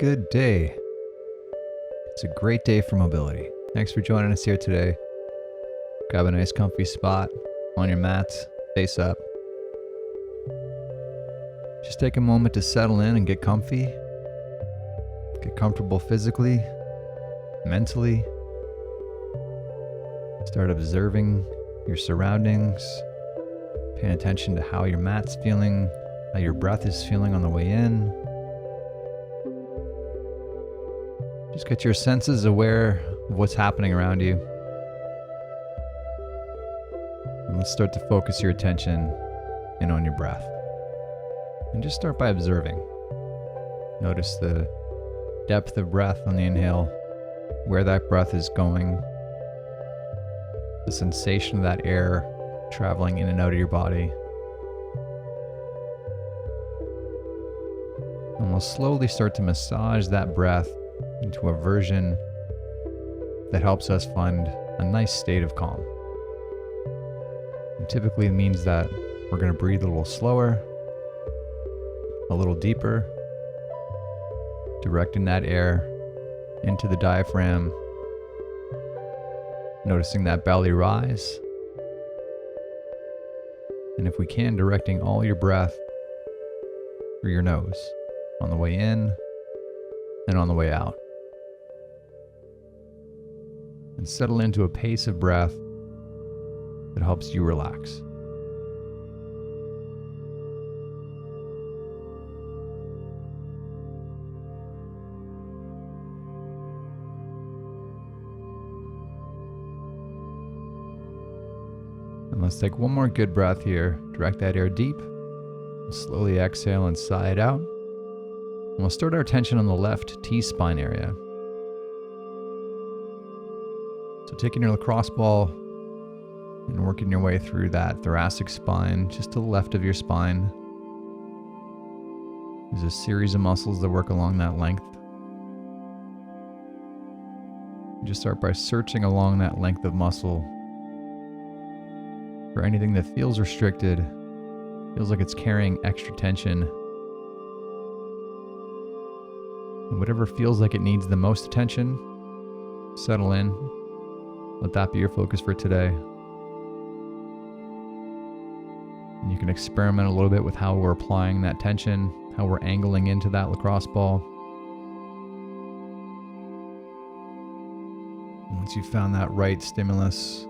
good day. It's a great day for mobility. Thanks for joining us here today. Grab a nice comfy spot on your mats, face up. Just take a moment to settle in and get comfy. Get comfortable physically, mentally. Start observing your surroundings, paying attention to how your mat's feeling, how your breath is feeling on the way in. Just get your senses aware of what's happening around you. And let's start to focus your attention in on your breath. And just start by observing. Notice the depth of breath on the inhale, where that breath is going, the sensation of that air traveling in and out of your body. And we'll slowly start to massage that breath into a version that helps us find a nice state of calm. And typically it means that we're going to breathe a little slower, a little deeper, directing that air into the diaphragm, noticing that belly rise, and if we can, directing all your breath through your nose on the way in and on the way out. And settle into a pace of breath that helps you relax. And let's take one more good breath here. Direct that air deep. And slowly exhale and sigh it out. And we'll start our attention on the left T-spine area. So taking your lacrosse ball and working your way through that thoracic spine, just to the left of your spine. There's a series of muscles that work along that length. You just start by searching along that length of muscle for anything that feels restricted, feels like it's carrying extra tension. And whatever feels like it needs the most attention, settle in. Let that be your focus for today. And you can experiment a little bit with how we're applying that tension, how we're angling into that lacrosse ball. And once you've found that right stimulus,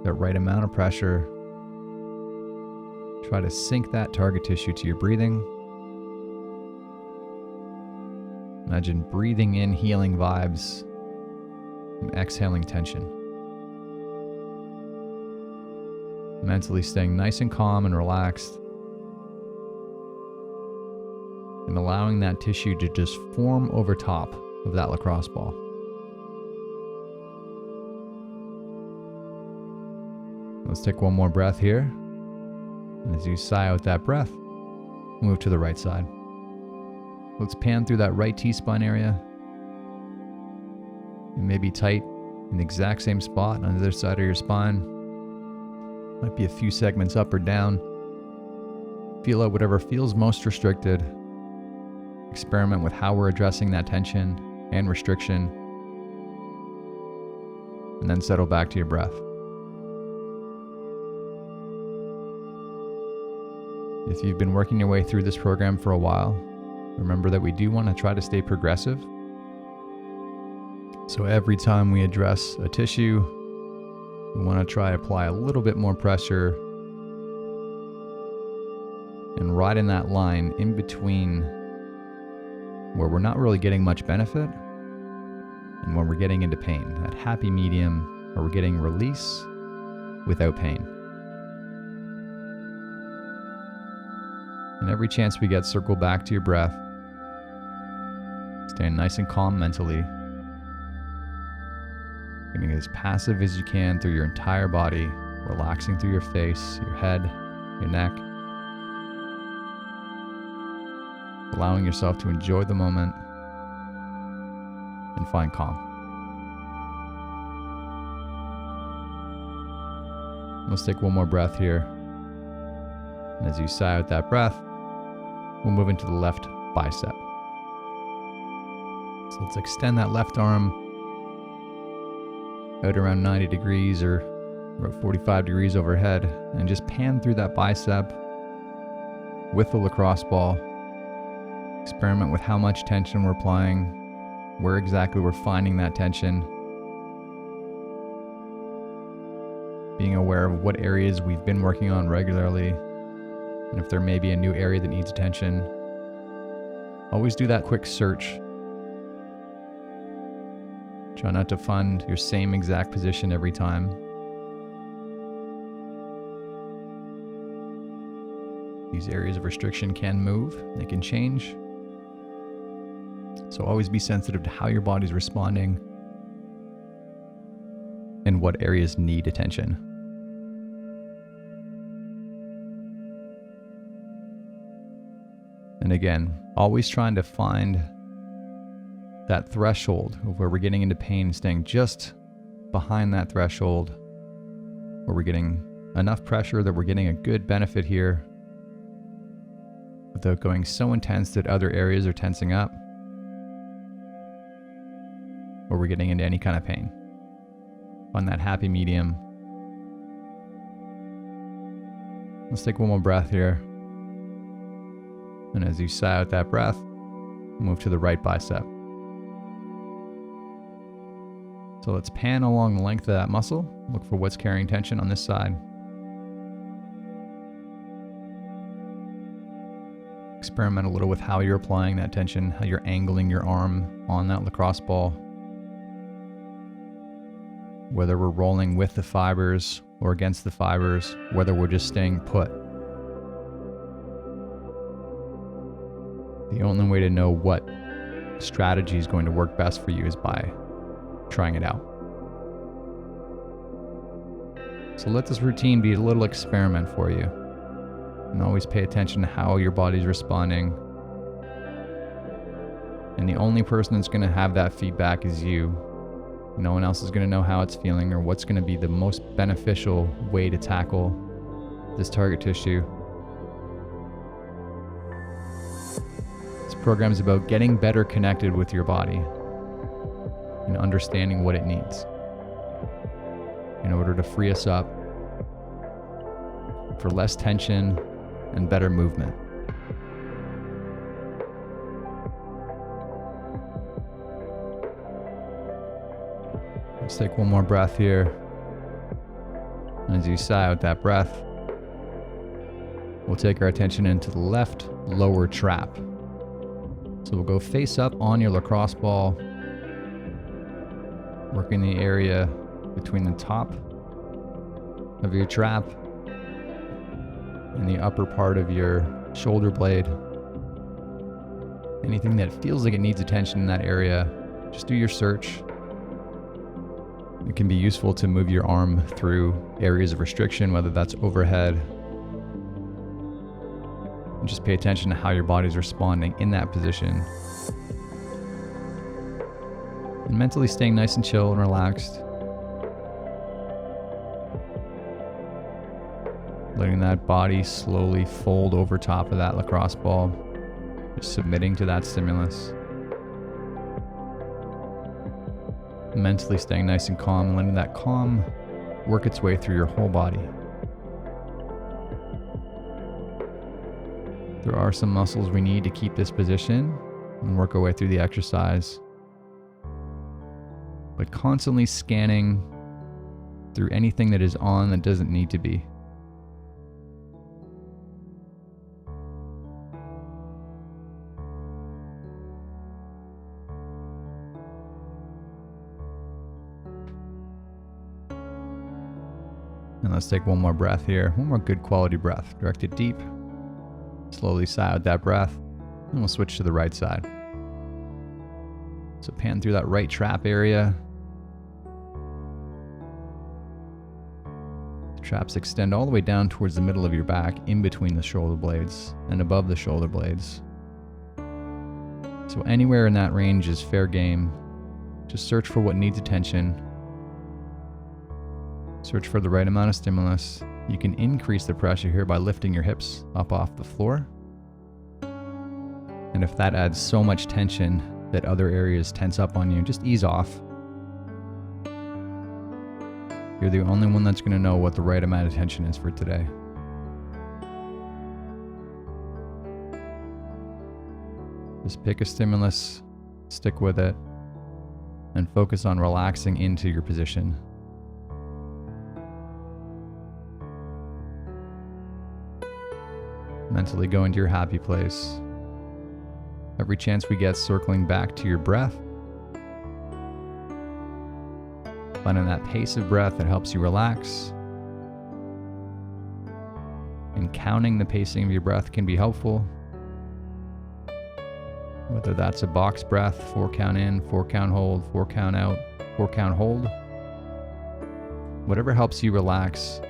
that right amount of pressure, try to sync that target tissue to your breathing. Imagine breathing in healing vibes and exhaling tension. Mentally staying nice and calm and relaxed, and allowing that tissue to just form over top of that lacrosse ball. Let's take one more breath here. And as you sigh out that breath, move to the right side. Let's pan through that right T-spine area. It may be tight in the exact same spot on the other side of your spine. Might be a few segments up or down. Feel out whatever feels most restricted. Experiment with how we're addressing that tension and restriction. And then settle back to your breath. If you've been working your way through this program for a while, remember that we do want to try to stay progressive. So every time we address a tissue, we want to try to apply a little bit more pressure and right in that line in between where we're not really getting much benefit and when we're getting into pain, that happy medium where we're getting release without pain. And every chance we get, circle back to your breath, staying nice and calm mentally, getting as passive as you can through your entire body, relaxing through your face, your head, your neck, allowing yourself to enjoy the moment and find calm. Let's take one more breath here. And as you sigh out that breath, we'll move into the left bicep. So let's extend that left arm out around 90 degrees or about 45 degrees overhead, and just pan through that bicep with the lacrosse ball. Experiment with how much tension we're applying, where exactly we're finding that tension. Being aware of what areas we've been working on regularly, and if there may be a new area that needs attention. Always do that quick search. Try not to find your same exact position every time. These areas of restriction can move, they can change. So always be sensitive to how your body's responding and what areas need attention. And again, always trying to find that threshold of where we're getting into pain, staying just behind that threshold where we're getting enough pressure that we're getting a good benefit here without going so intense that other areas are tensing up or we're getting into any kind of pain. Find that happy medium. Let's take one more breath here. And as you sigh out that breath, move to the right bicep. So let's pan along the length of that muscle. Look for what's carrying tension on this side. Experiment a little with how you're applying that tension, how you're angling your arm on that lacrosse ball. Whether we're rolling with the fibers or against the fibers, whether we're just staying put. The only way to know what strategy is going to work best for you is by trying it out. So let this routine be a little experiment for you. And always pay attention to how your body's responding. And the only person that's going to have that feedback is you. No one else is going to know how it's feeling or what's going to be the most beneficial way to tackle this target tissue. This program is about getting better connected with your body and understanding what it needs in order to free us up for less tension and better movement. Let's take one more breath here. And as you sigh out that breath, we'll take our attention into the left lower trap. So we'll go face up on your lacrosse ball, working the area between the top of your trap and the upper part of your shoulder blade. Anything that feels like it needs attention in that area, just do your search. It can be useful to move your arm through areas of restriction, whether that's overhead. And just pay attention to how your body's responding in that position. And mentally staying nice and chill and relaxed. Letting that body slowly fold over top of that lacrosse ball. Just submitting to that stimulus. Mentally staying nice and calm and letting that calm work its way through your whole body. There are some muscles we need to keep this position and work our way through the exercise. But constantly scanning through anything that is on that doesn't need to be. And let's take one more breath here. One more good quality breath. Direct it deep. Slowly sigh out that breath. And we'll switch to the right side. So pan through that right trap area. The traps extend all the way down towards the middle of your back, in between the shoulder blades and above the shoulder blades. So anywhere in that range is fair game. Just search for what needs attention. Search for the right amount of stimulus. You can increase the pressure here by lifting your hips up off the floor. And if that adds so much tension that other areas tense up on you, just ease off. You're the only one that's going to know what the right amount of tension is for today. Just pick a stimulus, stick with it, and focus on relaxing into your position. Mentally go into your happy place. Every chance we get, circling back to your breath. Finding that pace of breath that helps you relax. And counting the pacing of your breath can be helpful. Whether that's a box breath, 4 count in, 4 count hold, 4 count out, 4 count hold. Whatever helps you relax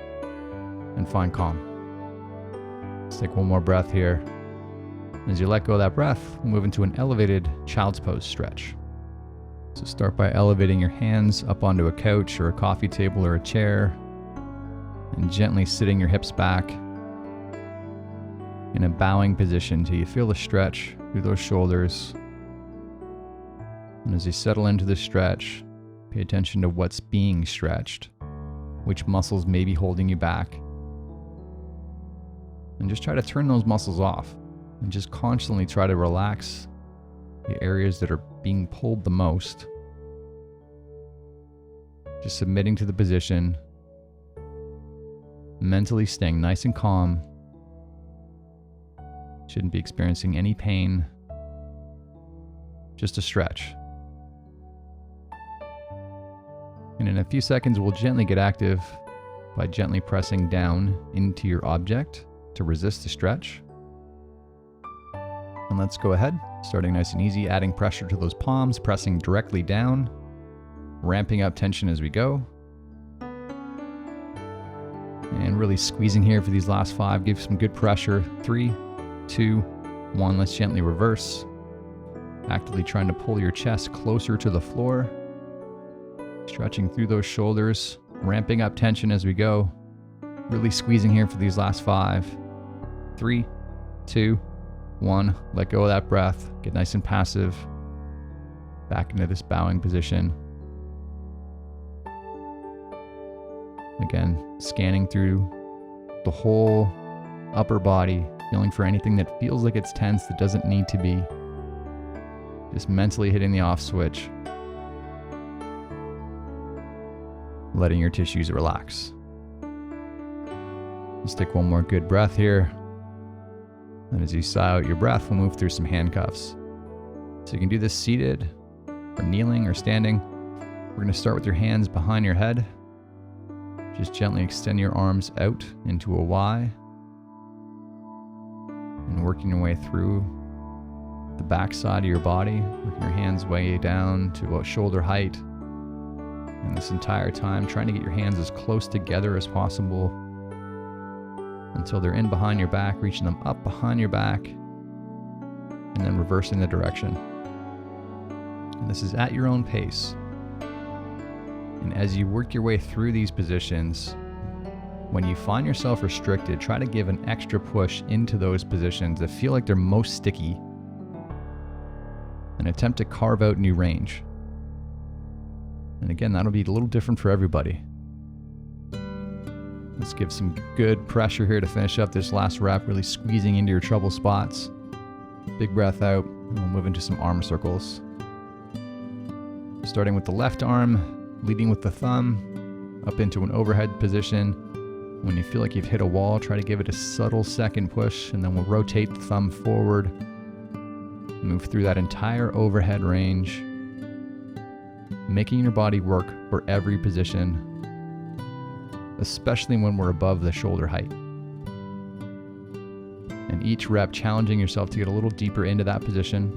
and find calm. Let's take one more breath here. As you let go of that breath, we'll move into an elevated child's pose stretch. So start by elevating your hands up onto a couch or a coffee table or a chair, and gently sitting your hips back in a bowing position till you feel the stretch through those shoulders. And as you settle into the stretch, pay attention to what's being stretched, which muscles may be holding you back, and just try to turn those muscles off and just constantly try to relax the areas that are being pulled the most. Just submitting to the position, mentally staying nice and calm. Shouldn't be experiencing any pain, just a stretch. And in a few seconds, we'll gently get active by gently pressing down into your object to resist the stretch. And let's go ahead, starting nice and easy, adding pressure to those palms, pressing directly down, ramping up tension as we go. And really squeezing here for these last 5. Give some good pressure. 3, 2, 1. Let's gently reverse. Actively trying to pull your chest closer to the floor. Stretching through those shoulders, ramping up tension as we go. Really squeezing here for these last 5. 3, 2, 1. Let go of that breath. Get nice and passive. Back into this bowing position. Again, scanning through the whole upper body, feeling for anything that feels like it's tense that doesn't need to be. Just mentally hitting the off switch. Letting your tissues relax. Let's take one more good breath here. And as you sigh out your breath, we'll move through some handcuffs. So you can do this seated, or kneeling, or standing. We're going to start with your hands behind your head. Just gently extend your arms out into a Y. And working your way through the back side of your body, working your hands way down to about shoulder height. And this entire time, trying to get your hands as close together as possible until they're in behind your back, reaching them up behind your back, and then reversing the direction. And this is at your own pace. And as you work your way through these positions, when you find yourself restricted, try to give an extra push into those positions that feel like they're most sticky, and attempt to carve out new range. And again, that'll be a little different for everybody. Let's give some good pressure here to finish up this last rep, really squeezing into your trouble spots. Big breath out, and we'll move into some arm circles. Starting with the left arm, leading with the thumb, up into an overhead position. When you feel like you've hit a wall, try to give it a subtle second push, and then we'll rotate the thumb forward. Move through that entire overhead range, making your body work for every position, especially when we're above the shoulder height. And each rep challenging yourself to get a little deeper into that position.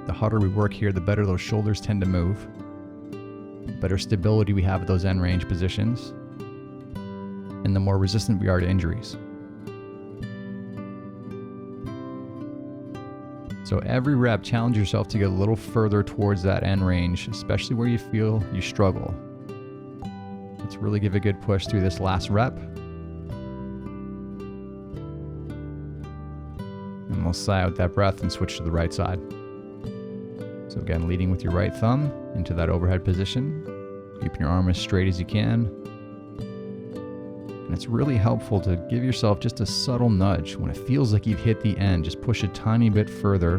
The harder we work here, the better those shoulders tend to move. The better stability we have at those end range positions, and the more resistant we are to injuries. So every rep, challenge yourself to get a little further towards that end range, especially where you feel you struggle. Let's really give a good push through this last rep. And we'll sigh out that breath and switch to the right side. So again, leading with your right thumb into that overhead position, keeping your arm as straight as you can. And it's really helpful to give yourself just a subtle nudge. When it feels like you've hit the end, just push a tiny bit further.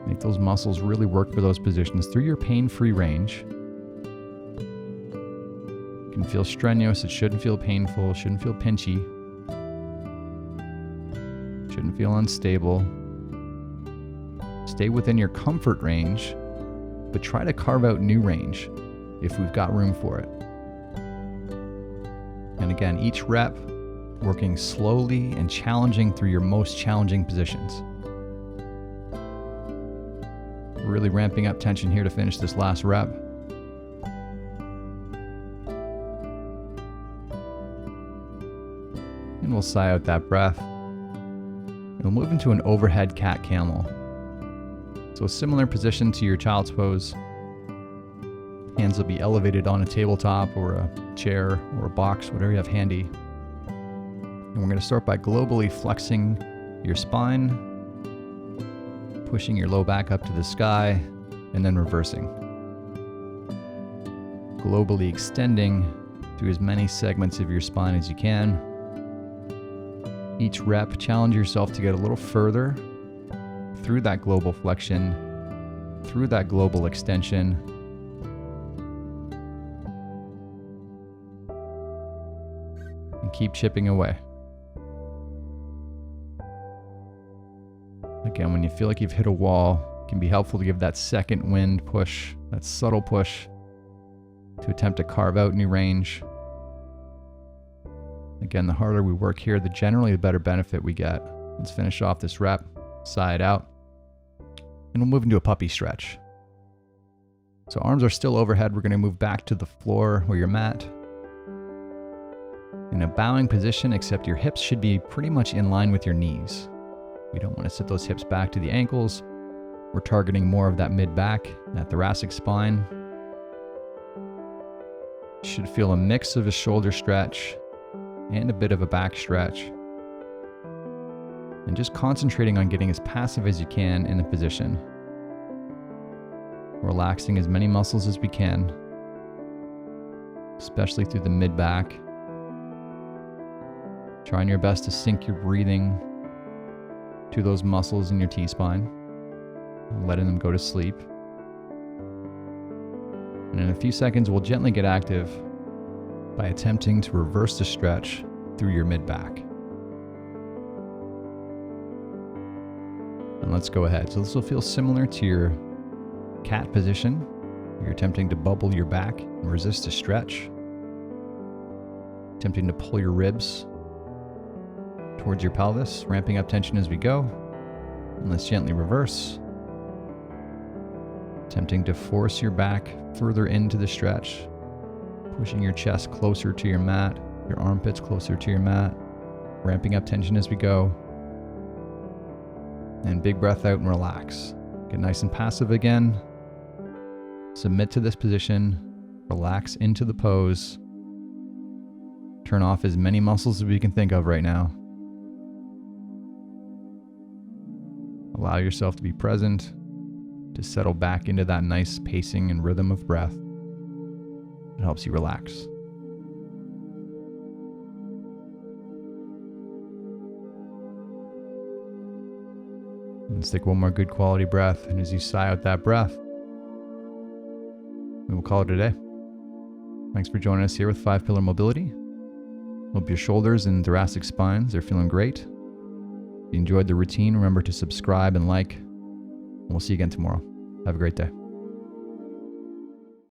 Make those muscles really work for those positions through your pain-free range. It can feel strenuous, it shouldn't feel painful, it shouldn't feel pinchy. It shouldn't feel unstable. Stay within your comfort range, but try to carve out new range if we've got room for it. And again, each rep working slowly and challenging through your most challenging positions. Really ramping up tension here to finish this last rep. And we'll sigh out that breath. And we'll move into an overhead cat camel. So a similar position to your child's pose. Hands will be elevated on a tabletop or a chair or a box, whatever you have handy. And we're going to start by globally flexing your spine, pushing your low back up to the sky, and then reversing. Globally extending through as many segments of your spine as you can. Each rep, challenge yourself to get a little further through that global flexion, through that global extension. And keep chipping away. Again, when you feel like you've hit a wall, it can be helpful to give that second wind push, that subtle push, to attempt to carve out new range. Again, the harder we work here, generally the better benefit we get. Let's finish off this rep, side out, and we'll move into a puppy stretch. So arms are still overhead. We're going to move back to the floor or your mat. In a bowing position, except your hips should be pretty much in line with your knees. We don't want to sit those hips back to the ankles. We're targeting more of that mid-back, that thoracic spine. You should feel a mix of a shoulder stretch and a bit of a back stretch. And just concentrating on getting as passive as you can in the position. Relaxing as many muscles as we can, especially through the mid-back. Trying your best to sync your breathing to those muscles in your T-spine, letting them go to sleep. And in a few seconds, we'll gently get active by attempting to reverse the stretch through your mid-back. And let's go ahead. So this will feel similar to your cat position. You're attempting to bubble your back and resist a stretch. Attempting to pull your ribs towards your pelvis, ramping up tension as we go. And let's gently reverse. Attempting to force your back further into the stretch, pushing your chest closer to your mat, your armpits closer to your mat, ramping up tension as we go. And big breath out and relax. Get nice and passive again. Submit to this position. Relax into the pose. Turn off as many muscles as we can think of right now. Allow yourself to be present, to settle back into that nice pacing and rhythm of breath. It helps you relax. Let's take one more good quality breath, and as you sigh out that breath, we will call it a day. Thanks for joining us here with 5 Pillar Mobility. Hope your shoulders and thoracic spines are feeling great. If you enjoyed the routine, remember to subscribe and like. And we'll see you again tomorrow. Have a great day.